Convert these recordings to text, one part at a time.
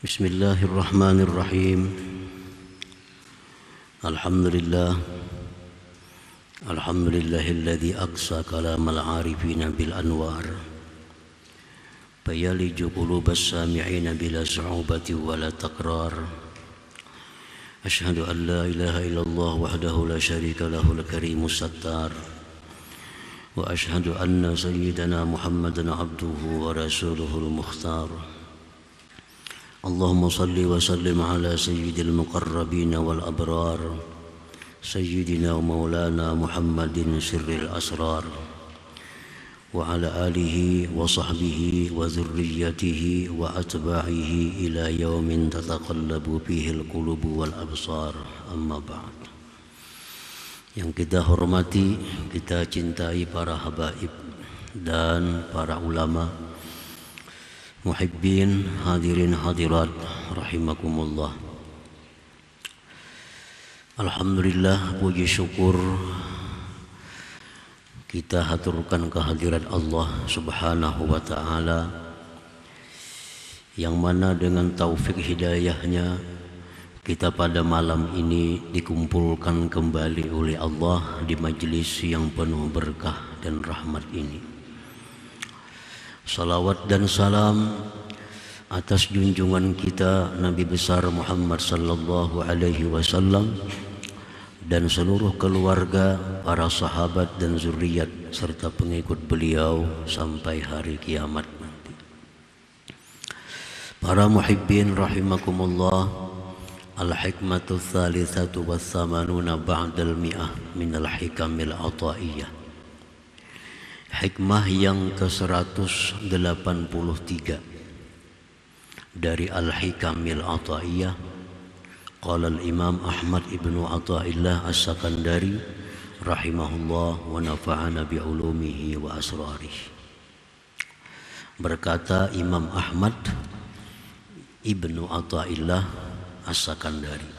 Bismillahirrahmanirrahim. Alhamdulillahilladzi aqsa kalamal arifina bil anwar fayaliju qulubas sami'ina bila su'ubati wala taqrar. Ashhadu an la ilaha illallah wahdahu la syarika lahul karimus sattar wa ashhadu anna sayyidana Muhammadan abduhu wa rasuluhul mukhtar. Allahumma salli wa sallim ala sayyidil muqarrabin wal abrar sayyidina wa maulana Muhammadin sirril asrar wa ala alihi wa sahbihi wa zurriyyatihi wa atba'ihi ila yaumin tataqallabu fihi al-qulubu wal absar. Amma ba'd. Yang kita hormati, kita cintai para habaib dan para ulama, muhibbin, hadirin hadirat rahimakumullah. Alhamdulillah, puji syukur kita haturkan kehadirat Allah Subhanahu wa ta'ala, yang mana dengan taufik hidayahnya kita pada malam ini dikumpulkan kembali oleh Allah di majlis yang penuh berkah dan rahmat ini. Salawat dan salam atas junjungan kita Nabi besar Muhammad sallallahu alaihi wasallam dan seluruh keluarga, para sahabat dan zuriat serta pengikut beliau sampai hari kiamat nanti. Para muhibbin rahimakumullah, al-hikmatu tsalitsatu was-samanuna ba'dal mi'ah minal hikamil ataiyah. Hikmah yang ke-183 dari Al-Hikamil Ataiyah. Qala al-Imam Ahmad ibnu Athaillah As-Sakandari rahimahullah wa nafa'ana bi'ulumihi wa asrarihi. Berkata Imam Ahmad ibnu Athaillah As-Sakandari,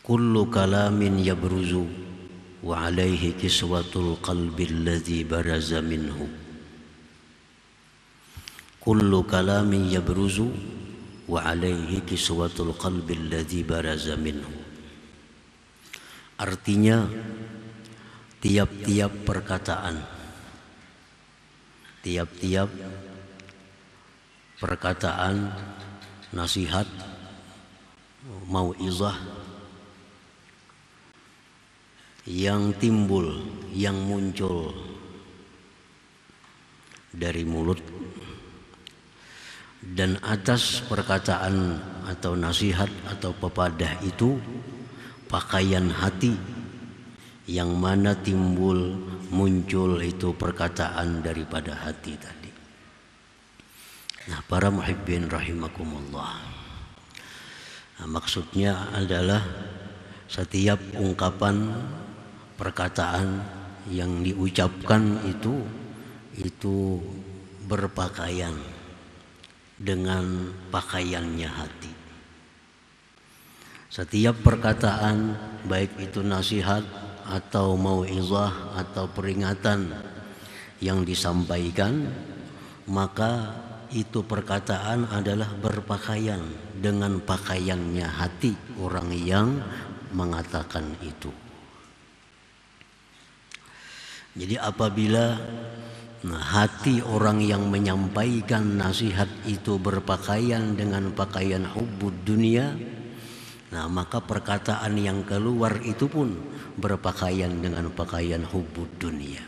kullu kalamin yabruzu wa alaihi kiswatul qalbi alladhi baraza minhu. Kullu kalamin yabruzu wa alaihi kiswatul qalbi alladhi baraza minhu. Artinya, tiap-tiap perkataan, tiap-tiap perkataan nasihat, mau'izah yang timbul, yang muncul dari mulut, dan atas perkataan atau nasihat atau pepadah itu pakaian hati, yang mana timbul muncul itu perkataan daripada hati tadi. Nah, para muhibbin rahimakumullah, maksudnya adalah setiap ungkapan, perkataan yang diucapkan itu berpakaian dengan pakaiannya hati. Setiap perkataan, baik itu nasihat atau mau'izah atau peringatan yang disampaikan, maka itu perkataan adalah berpakaian dengan pakaiannya hati orang yang mengatakan itu. Jadi apabila hati orang yang menyampaikan nasihat itu berpakaian dengan pakaian hubbud dunia, maka perkataan yang keluar itu pun berpakaian dengan pakaian hubbud dunia.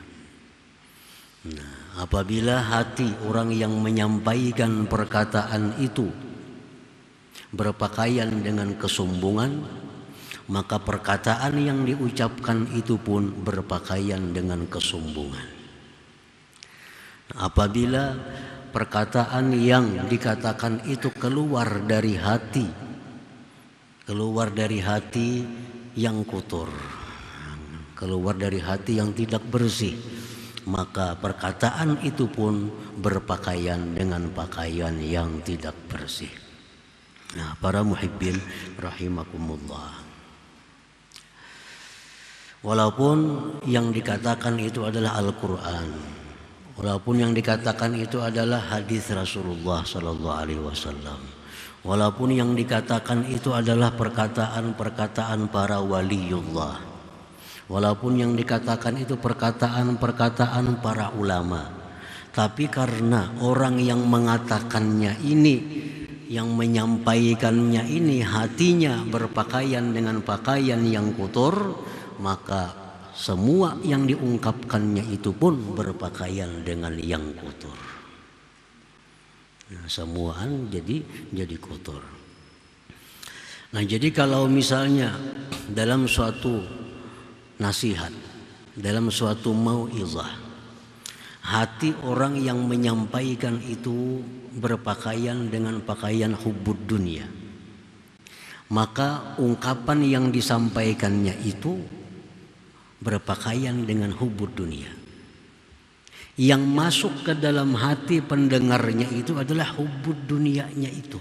Apabila hati orang yang menyampaikan perkataan itu berpakaian dengan kesombongan, maka perkataan yang diucapkan itu pun berpakaian dengan kesombongan. Apabila perkataan yang dikatakan itu keluar dari hati yang kotor, keluar dari hati yang tidak bersih, maka perkataan itu pun berpakaian dengan pakaian yang tidak bersih. Nah, para muhibbin rahimakumullah, walaupun yang dikatakan itu adalah Al-Quran, walaupun yang dikatakan itu adalah hadis Rasulullah Sallallahu Alaihi Wasallam, Walaupun yang dikatakan itu adalah perkataan-perkataan para waliullah, walaupun yang dikatakan itu perkataan-perkataan para ulama, tapi karena orang yang mengatakannya ini, yang menyampaikannya ini hatinya berpakaian dengan pakaian yang kotor, maka semua yang diungkapkannya itu pun berpakaian dengan yang kotor. Nah, semuaan jadi kotor. Nah, jadi kalau misalnya dalam suatu nasihat, dalam suatu mau'izah, hati orang yang menyampaikan itu berpakaian dengan pakaian hubbud dunia, maka ungkapan yang disampaikannya itu berpakaian dengan hubbud dunia. Yang masuk ke dalam hati pendengarnya itu adalah hubbud dunianya itu,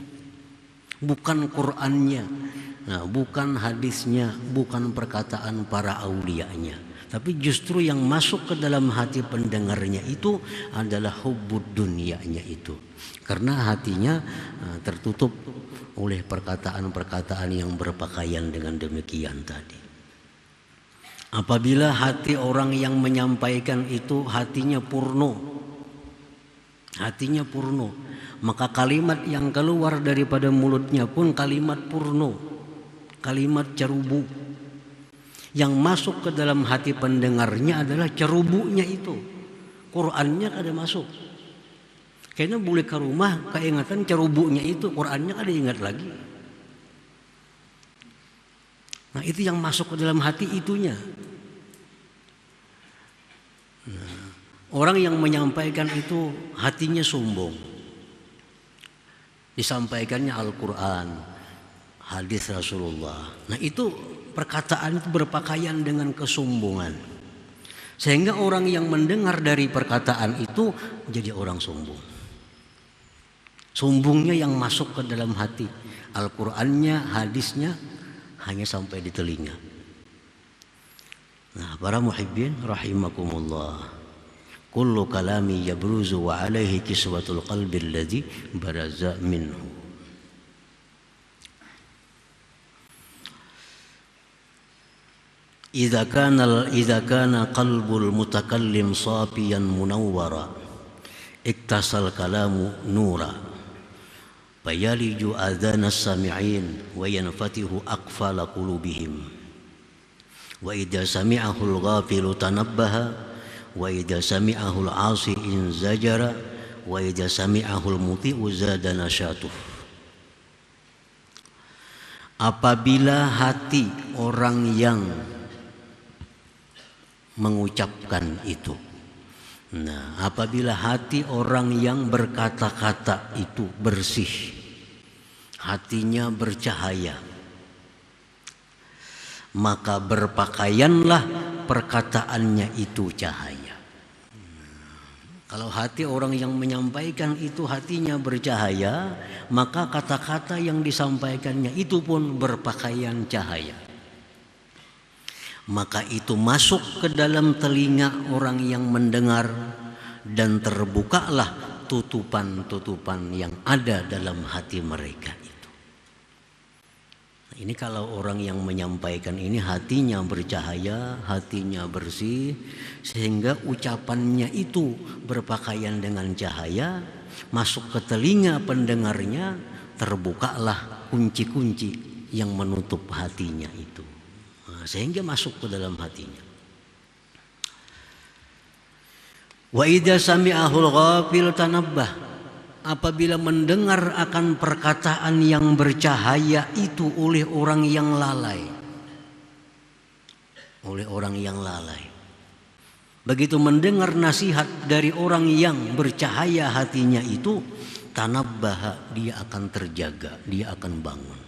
bukan Qur'annya, nah, bukan hadisnya, bukan perkataan para auliyanya, tapi justru yang masuk ke dalam hati pendengarnya itu adalah hubbud dunianya itu, karena hatinya tertutup oleh perkataan-perkataan yang berpakaian dengan demikian tadi. Apabila hati orang yang menyampaikan itu hatinya purno, maka kalimat yang keluar daripada mulutnya pun kalimat purno, kalimat cerubu. Yang masuk ke dalam hati pendengarnya adalah cerubunya itu, Qur'annya kada masuk. Kayaknya boleh ke rumah keingatan cerubunya itu, Qur'annya kada ingat lagi. Nah, itu yang masuk ke dalam hati itunya. Nah, orang yang menyampaikan itu hatinya sombong. Disampaikannya Al-Quran, hadis Rasulullah. Nah, itu perkataan itu berpakaian dengan kesombongan. Sehingga orang yang mendengar dari perkataan itu jadi orang sombong. Sombongnya yang masuk ke dalam hati. Al-Qurannya, hadisnya hanya sampai di telinga. Nah, para muhibbin rahimakumullah, kullu kalami yabruzu wa alaihi kiswatul qalbi alladhi baraza minhu. Idza kana qalbul mutakallim safiyan munawwara iktasal kalamu nura fayaliju adhana as-sami'in wa yanfatihu aqfala qulubihim wa idza sami'ahu al-ghafilu tanabbaha wa idza sami'ahu al-'asi inzajara wa idza sami'ahu al-muti'u zada nasyatuh. Apabila hati orang yang mengucapkan itu, nah, apabila hati orang yang berkata-kata itu bersih, hatinya bercahaya, maka berpakaianlah perkataannya itu cahaya. Kalau hati orang yang menyampaikan itu hatinya bercahaya, maka kata-kata yang disampaikannya itu pun berpakaian cahaya. Maka itu masuk ke dalam telinga orang yang mendengar dan terbukalah tutupan-tutupan yang ada dalam hati mereka itu. Nah, ini kalau orang yang menyampaikan ini hatinya bercahaya, hatinya bersih, sehingga ucapannya itu berpakaian dengan cahaya, masuk ke telinga pendengarnya, terbukalah kunci-kunci yang menutup hatinya itu. Sehingga masuk ke dalam hatinya. Wa idza sami'ahul ghafil tanabbah, apabila mendengar akan perkataan yang bercahaya itu oleh orang yang lalai. Oleh orang yang lalai. Begitu mendengar nasihat dari orang yang bercahaya hatinya itu, tanabbah, dia akan terjaga, dia akan bangun.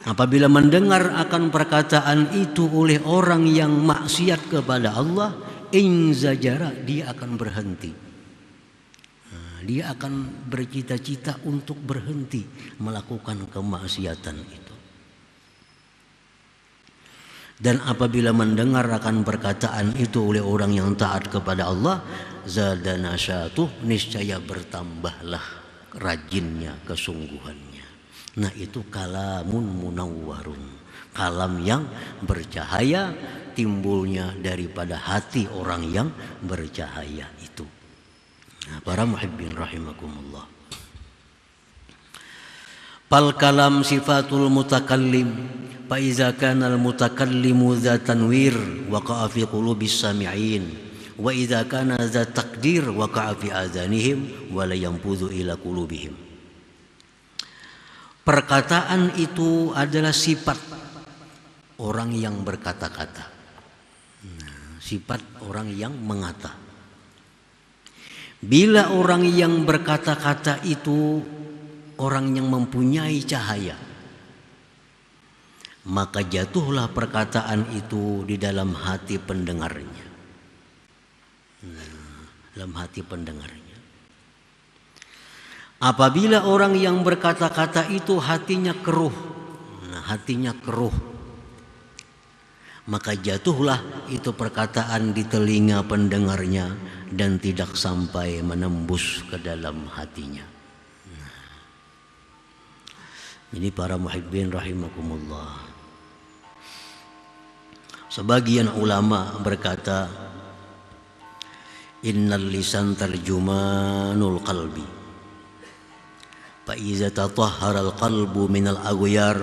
Apabila mendengar akan perkataan itu oleh orang yang maksiat kepada Allah, inzajara, dia akan berhenti. Dia akan bercita-cita untuk berhenti melakukan kemaksiatan itu. Dan apabila mendengar akan perkataan itu oleh orang yang taat kepada Allah, zada nasyatuh, niscaya bertambahlah rajinnya, kesungguhannya. Nah itu kalamun munawwarun, kalam yang bercahaya, timbulnya daripada hati orang yang bercahaya itu. Nah, para muhibbin rahimakumullah. Fal kalam sifatul mutakallim, fa iza kana al mutakallimu dza tanwir waqa'a fi qulubis sami'in, wa iza kana dza taqdir waqa'a fi adhanihim wa la yanfudhu ila qulubihim. Perkataan itu adalah sifat orang yang berkata-kata. Nah, sifat orang yang mengata. Bila orang yang berkata-kata itu orang yang mempunyai cahaya, maka jatuhlah perkataan itu di dalam hati pendengarnya. Dalam hati pendengarnya. Apabila orang yang berkata-kata itu hatinya keruh, hatinya keruh, maka jatuhlah itu perkataan di telinga pendengarnya dan tidak sampai menembus ke dalam hatinya. Jadi para muhibbin rahimakumullah, sebagian ulama berkata, innal lisan tarjumanul qalbi, fa iza tatahhara al-qalbu minal aghyar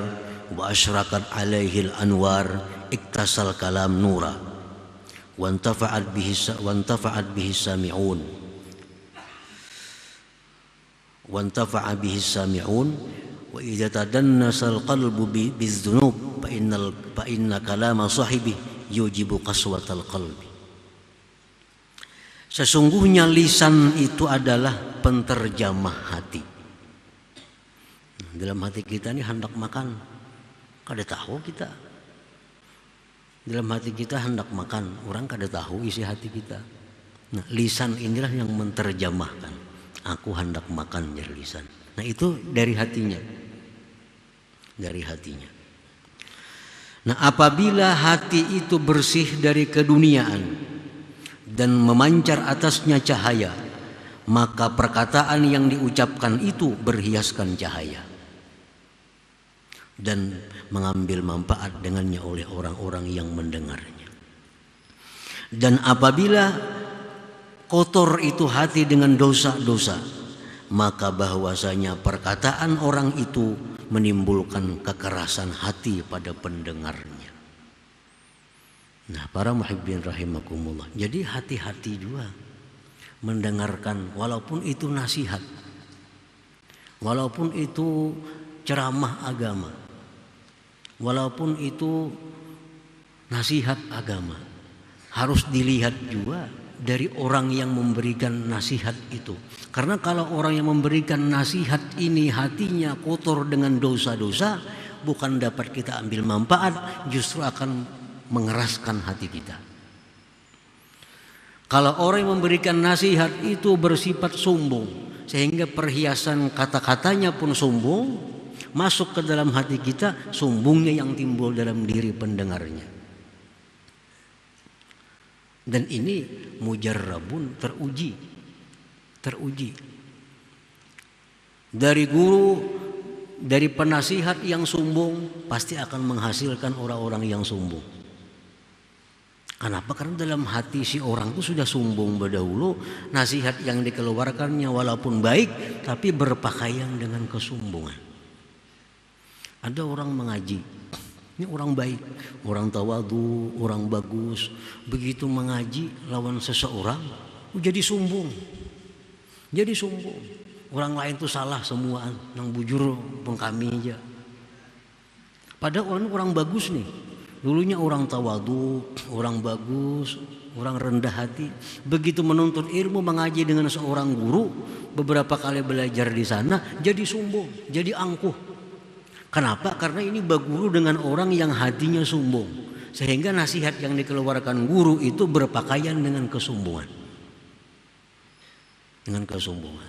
wa asyraqat alaihi al-anwar iktasal kalam nura wa antafa'at bihi sami'un wa idza tadannasa al-qalbu bizdunub fa inna kalama sahibi yujibu qaswatal qalbi. Sesungguhnya lisan itu adalah penterjemah hati. Dalam hati kita ini hendak makan, kada tahu kita. Dalam hati kita hendak makan, orang kada tahu isi hati kita. Nah, lisan inilah yang menterjemahkan. Aku hendak makan, jar lisan. Nah, itu dari hatinya. Dari hatinya. Nah, apabila hati itu bersih dari keduniaan dan memancar atasnya cahaya, maka perkataan yang diucapkan itu berhiaskan cahaya dan mengambil manfaat dengannya oleh orang-orang yang mendengarnya. Dan apabila kotor itu hati dengan dosa-dosa, maka bahwasanya perkataan orang itu menimbulkan kekerasan hati pada pendengarnya. Nah, para muhibbin rahimakumullah, jadi hati-hati juga mendengarkan, walaupun itu nasihat, walaupun itu ceramah agama, walaupun itu nasihat agama, harus dilihat juga dari orang yang memberikan nasihat itu. Karena kalau orang yang memberikan nasihat ini hatinya kotor dengan dosa-dosa, bukan dapat kita ambil manfaat, justru akan mengeraskan hati kita. Kalau orang yang memberikan nasihat itu bersifat sombong, sehingga perhiasan kata-katanya pun sombong, masuk ke dalam hati kita, sombongnya yang timbul dalam diri pendengarnya. Dan ini mujarrabun, teruji. Dari guru, dari penasihat yang sombong pasti akan menghasilkan orang-orang yang sombong. Kenapa? Karena dalam hati si orang itu sudah sombong berdahulu. Nasihat yang dikeluarkannya walaupun baik, tapi berpakaian dengan kesombongan. Ada orang mengaji, ini orang baik, orang tawadu, orang bagus. Begitu mengaji lawan seseorang, jadi sombong. Jadi sombong. Orang lain itu salah semua, yang bujur pun kami aja. Padahal orang bagus nih. Dulunya orang tawadu, orang bagus, orang rendah hati. Begitu menuntut ilmu, mengaji dengan seorang guru, beberapa kali belajar di sana, jadi sombong, jadi angkuh. Kenapa? Karena ini berguru dengan orang yang hatinya sombong, sehingga nasihat yang dikeluarkan guru itu berpakaian dengan kesombongan. Dengan kesombongan.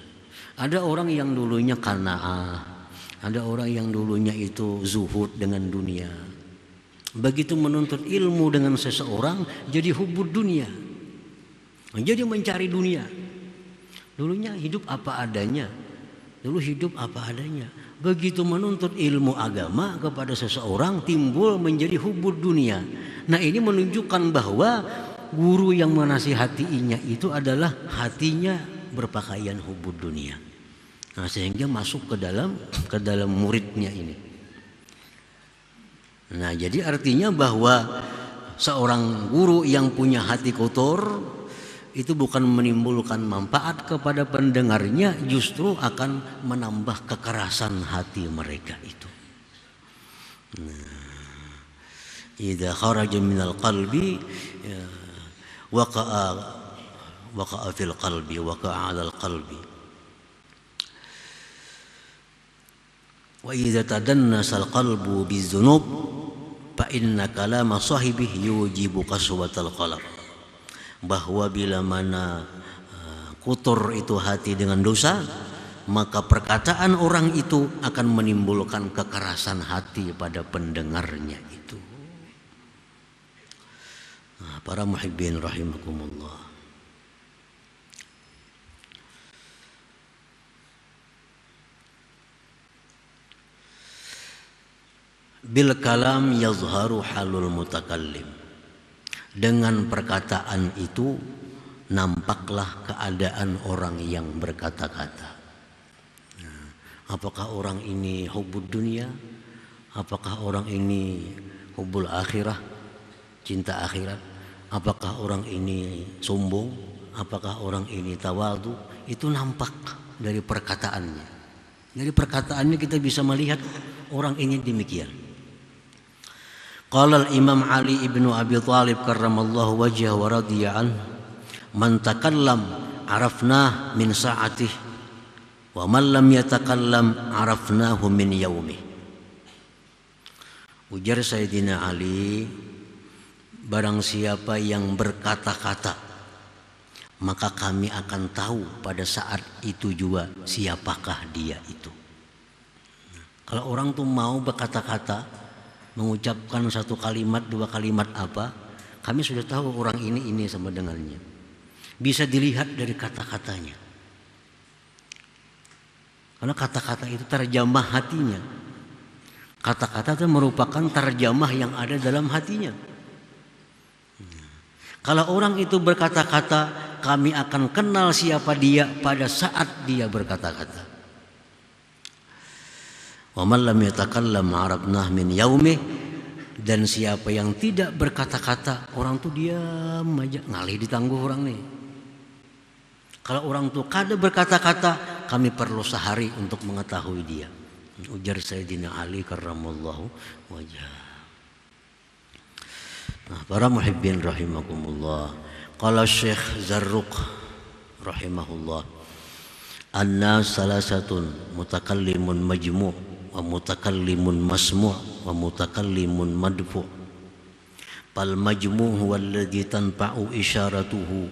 Ada orang yang dulunya qanaah, ada orang yang dulunya itu zuhud dengan dunia. Begitu menuntut ilmu dengan seseorang, jadi hubud dunia, jadi mencari dunia. Dulunya hidup apa adanya, Dulu hidup apa adanya. Begitu menuntut ilmu agama kepada seseorang timbul menjadi hubud dunia. Nah ini menunjukkan bahwa guru yang menasihatinya itu adalah hatinya berpakaian hubud dunia. Nah sehingga masuk ke dalam muridnya ini. Nah jadi artinya bahwa seorang guru yang punya hati kotor itu bukan menimbulkan manfaat kepada pendengarnya, justru akan menambah kekerasan hati mereka itu. Idza kharaja minal qalbi waqa'a fil qalbi waqa'a 'alal qalbi. Wa idza tadannasa al qalbu bizunub fa inna kalama sahibihi yujibu qaswatal qalb. Bahwa bila mana kotor itu hati dengan dosa, maka perkataan orang itu akan menimbulkan kekerasan hati pada pendengarnya itu. Nah, para muhibbin rahimakumullah. Bil kalam yazharu halul mutakallim. Dengan perkataan itu nampaklah keadaan orang yang berkata-kata. Nah, apakah orang ini hubud dunia? Apakah orang ini hubul akhirah, cinta akhirat? Apakah orang ini sombong? Apakah orang ini tawadhu? Itu nampak dari perkataannya. Dari perkataannya kita bisa melihat orang ini demikian. Qala al-Imam Ali ibn Abi Thalib karramallahu wajhahu wa radiya anhu, man takallam arafnah min sa'atih wa man lam yatakallam arafnahu min yaumih. Ujar Sayyidina Ali, barang siapa yang berkata-kata maka kami akan tahu pada saat itu juga siapakah dia itu. Kalau orang tuh mau berkata-kata, mengucapkan satu kalimat, dua kalimat apa, kami sudah tahu orang ini sama dengannya. Bisa dilihat dari kata-katanya. Karena kata-kata itu terjemah hatinya. Kata-kata itu merupakan terjemah yang ada dalam hatinya. Kalau orang itu berkata-kata, kami akan kenal siapa dia pada saat dia berkata-kata. Wa man lam yatakallam arabnah min yaumih, dan siapa yang tidak berkata-kata, orang tuh diam aja, ngalih ditangguh orang nih. Kalau orang tuh kada berkata-kata, kami perlu sehari untuk mengetahui dia. Ujar Sayyidina Ali karramallahu wajhah. Nah, para muhibbin rahimakumullah, qala Syekh Zarruq rahimahullah, an-nas salasatun mutakallimun majmu' wa mutakallimun masmu' wa mutakallimun madfu'. Fal majmu' huwa alladhi tanfa'u isyaratuhu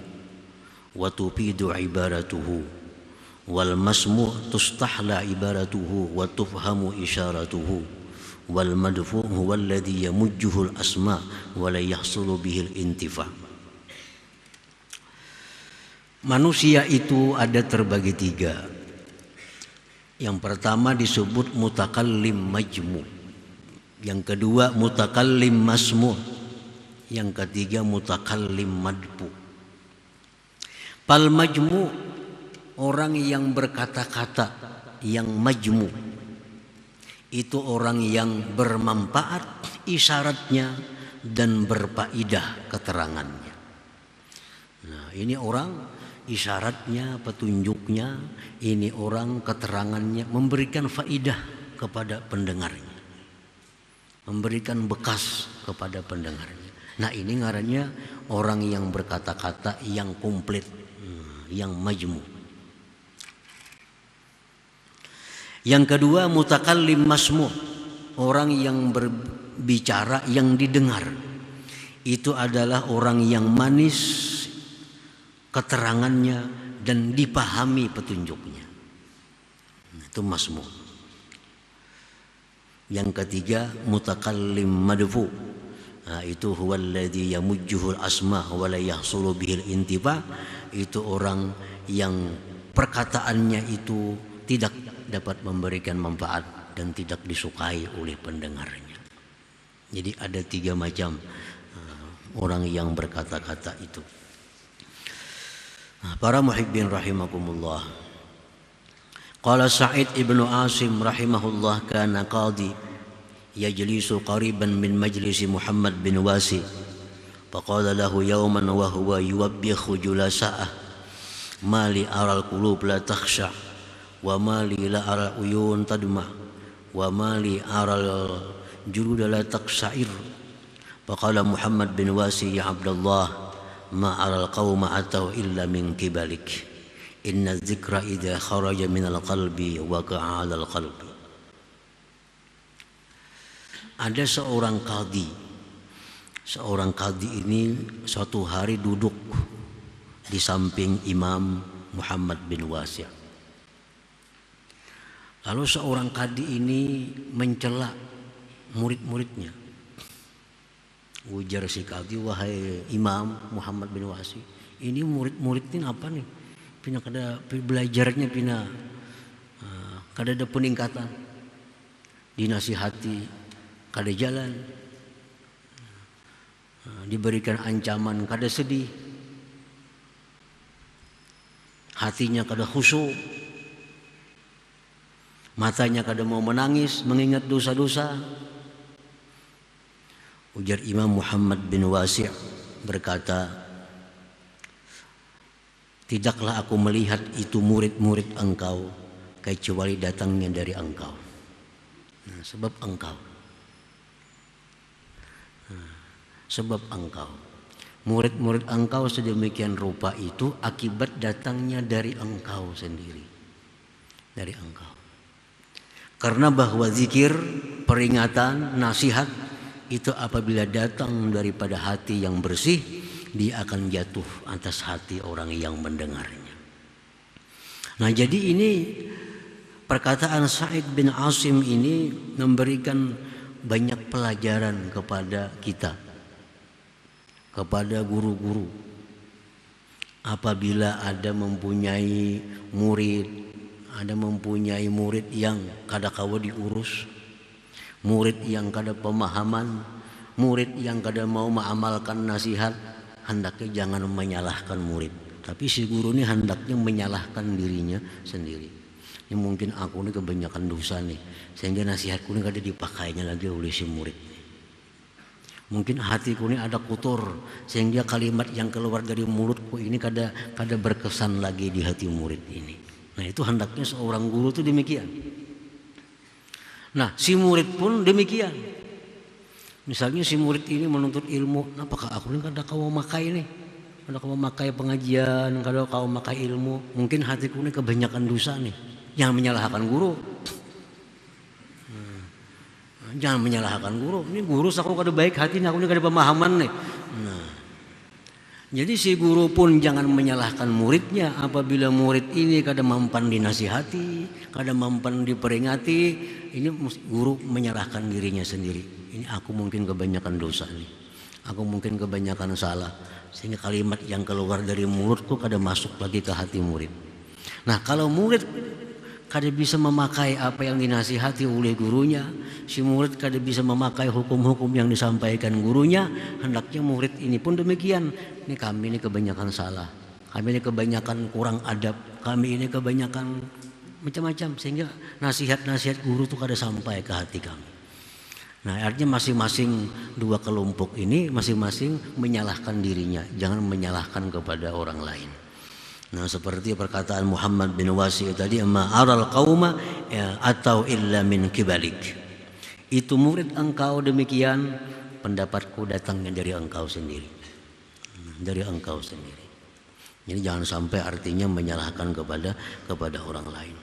wa tufidu ibaratuhu, wal masmu' tustahla ibaratuhu wa tufhamu isyaratuhu, wal madfu' huwa alladhi yamujjuhu al asma' wa la yahsulu bihi al intifa'. Manusia itu ada terbagi tiga. Yang pertama disebut mutakallim majmu', yang kedua mutakallim masmu', yang ketiga mutakallim madfu'. Pal majmu', orang yang berkata-kata, yang majmu', itu orang yang bermanfaat isyaratnya dan berfaedah keterangannya. Nah, ini orang isyaratnya, petunjuknya, ini orang keterangannya memberikan faedah kepada pendengarnya, memberikan bekas kepada pendengarnya. Nah ini ngarannya orang yang berkata-kata yang komplit, yang majmu'. Yang kedua mutakallim masmu', orang yang berbicara yang didengar. Itu adalah orang yang manis keterangannya dan dipahami petunjuknya. Itu masmu'. Yang ketiga mutakallim madfu'. Nah, itu huwallazi yamujjuhul asma wa la yahsulu bihil intifa. Itu orang yang perkataannya itu tidak dapat memberikan manfaat dan tidak disukai oleh pendengarnya. Jadi ada 3 macam orang yang berkata-kata itu. Para muhibbin rahimakumullah. Qala Sa'id ibnu Asim rahimahullah kana qadi yajlisu qariban min majlisi Muhammad bin Wasi. Faqala lahu yawman wa huwa yuwabbihu julasa'ah ma li aral qulub la takhsha wa ma li la aral uyun tadma wa ma li aral julud la taqsa'ir. Faqala Muhammad bin Wasi ya Abdullah ma aral qauma atau illa min kibalik inna dzikra idza kharaja minal qalbi waqa'a 'alal qalbi. Ada seorang qadhi ini suatu hari duduk di samping Imam Muhammad bin Wasi'. Lalu seorang qadhi ini mencela murid-muridnya. Ujar si qadhi, wahai Imam Muhammad bin Wasi', ini murid-murid ini apa nih? Pina kada belajarnya pina kada ada peningkatan. Dinasihati kada jalan. Diberikan ancaman kada sedih. Hatinya kada khusyuk. Matanya kada mau menangis mengingat dosa-dosa. Ujar Imam Muhammad bin Wasi' berkata, tidaklah aku melihat itu murid-murid engkau kecuali datangnya dari engkau. Sebab engkau murid-murid engkau sedemikian rupa itu akibat datangnya dari engkau sendiri, dari engkau. Karena bahwa zikir, peringatan, nasihat itu apabila datang daripada hati yang bersih, dia akan jatuh atas hati orang yang mendengarnya. Nah, jadi ini perkataan Sa'id bin Asim ini memberikan banyak pelajaran kepada kita, kepada guru-guru. Apabila ada mempunyai murid yang kada kawa diurus, murid yang kada pemahaman, murid yang kada mau mengamalkan nasihat, hendaknya jangan menyalahkan murid. Tapi si guru ini hendaknya menyalahkan dirinya sendiri. Ini mungkin aku ini kebanyakan dosa nih, sehingga nasihatku ini kada dipakainya lagi oleh si murid. Mungkin hatiku ini ada kotor, sehingga kalimat yang keluar dari mulutku ini kada berkesan lagi di hati murid ini. Nah, itu hendaknya seorang guru itu demikian. Nah, si murid pun demikian. Misalnya si murid ini menuntut ilmu, apakah aku ini kada kau memakai nih? Kada kau memakai pengajian, kada kau memakai ilmu. Mungkin hatiku ini kebanyakan dosa nih. Jangan menyalahkan guru. Jangan menyalahkan guru. Ini guru aku kada baik hati, aku ini kada pemahaman nih. Nah, jadi si guru pun jangan menyalahkan muridnya apabila murid ini kada mampan dinasihati, kada mampan diperingati. Ini guru menyalahkan dirinya sendiri. Ini aku mungkin kebanyakan dosa nih. Aku mungkin kebanyakan salah, sehingga kalimat yang keluar dari mulutku kada masuk lagi ke hati murid. Nah, kalau murid kada bisa memakai apa yang dinasihati oleh gurunya, si murid kada bisa memakai hukum-hukum yang disampaikan gurunya, hendaknya murid ini pun demikian. Ini kami ini kebanyakan salah, kami ini kebanyakan kurang adab, kami ini kebanyakan macam-macam, sehingga nasihat-nasihat guru itu kada sampai ke hati kami. Nah, artinya masing-masing dua kelompok ini masing-masing menyalahkan dirinya, jangan menyalahkan kepada orang lain. Nah, seperti perkataan Muhammad bin Wasi' tadi, ma aral qauma atau illa min kibalik. Itu murid engkau demikian, pendapatku datangnya dari engkau sendiri. Dari engkau sendiri. Jadi jangan sampai artinya menyalahkan kepada orang lain.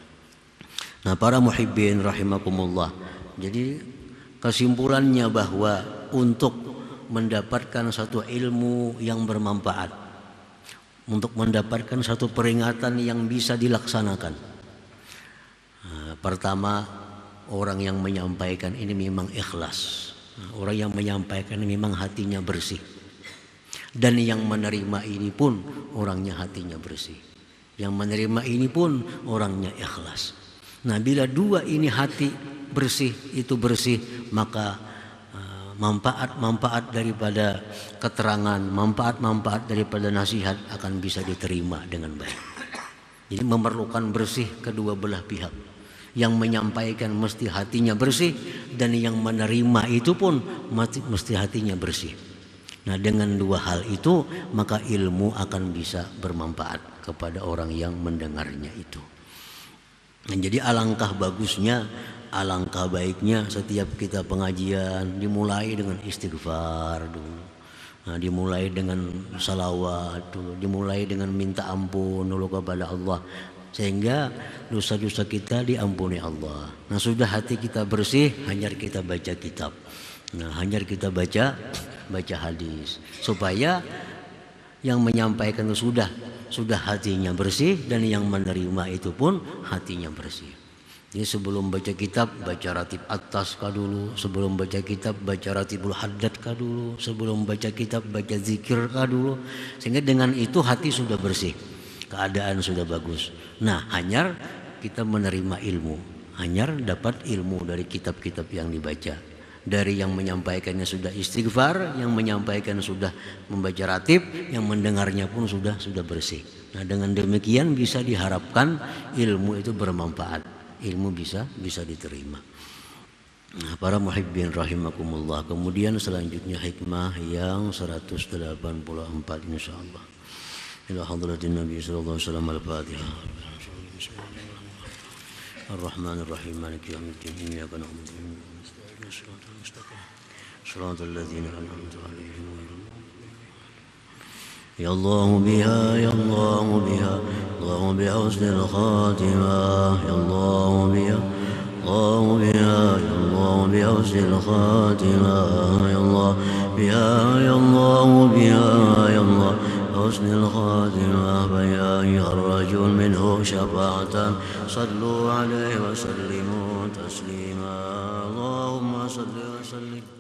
Nah, para muhibbin rahimakumullah. Jadi kesimpulannya bahwa untuk mendapatkan satu ilmu yang bermanfaat, untuk mendapatkan satu peringatan yang bisa dilaksanakan, pertama, orang yang menyampaikan ini memang ikhlas. Orang yang menyampaikan ini memang hatinya bersih. Dan yang menerima ini pun orangnya hatinya bersih. Yang menerima ini pun orangnya ikhlas. Nah, bila dua ini hati bersih, itu bersih, maka manfaat-manfaat daripada keterangan, manfaat-manfaat daripada nasihat akan bisa diterima dengan baik. Jadi memerlukan bersih kedua belah pihak. Yang menyampaikan mesti hatinya bersih, dan yang menerima itu pun mesti hatinya bersih. Nah, dengan dua hal itu maka ilmu akan bisa bermanfaat kepada orang yang mendengarnya itu. Nah, jadi alangkah bagusnya, alangkah baiknya setiap kita pengajian dimulai dengan istighfar dulu. Nah, dimulai dengan salawat dulu, dimulai dengan minta ampun dulu kepada Allah, sehingga dosa-dosa kita diampuni Allah. Nah, sudah hati kita bersih, hanyar kita baca kitab. Nah, hanyar kita baca hadis, supaya yang menyampaikan itu sudah hatinya bersih, dan yang menerima itu pun hatinya bersih. Jadi sebelum baca kitab baca ratib atas kah dulu, sebelum baca kitab baca ratibul haddad kah dulu, sebelum baca kitab baca zikir kah dulu, sehingga dengan itu hati sudah bersih, keadaan sudah bagus. Nah, hanyar kita menerima ilmu, hanyar dapat ilmu dari kitab-kitab yang dibaca. Dari yang menyampaikannya sudah istighfar, yang menyampaikan sudah membaca ratib, yang mendengarnya pun sudah bersih. Nah, dengan demikian bisa diharapkan ilmu itu bermanfaat, ilmu bisa diterima. Nah, para muhibbin rahimakumullah. Kemudian selanjutnya hikmah yang 184 insyaallah. Ila hadratin Nabi sallallahu alaihi wasallam al-Fatihah. Ar-Rahmanir Rahim Maliki yaumiddin. Iyyaka na'budu wa iyyaka nasta'in. Shiratal mustaqim. Shiratal ladzina an'amta 'alaihim ghairil maghdubi 'alaihim. Ya Allah biha, ya Allah biha, Allah biha husnul khatimah. Ya Allah biha, Allah biha, ya Allah biha husnul khatimah. Ya Allah biha, ya Allah biha, ya Allah حسن الخاتمة. فيا أيها الرجل منه شفاعة صلوا عليه وسلموا تسليما. اللهم صل وسلم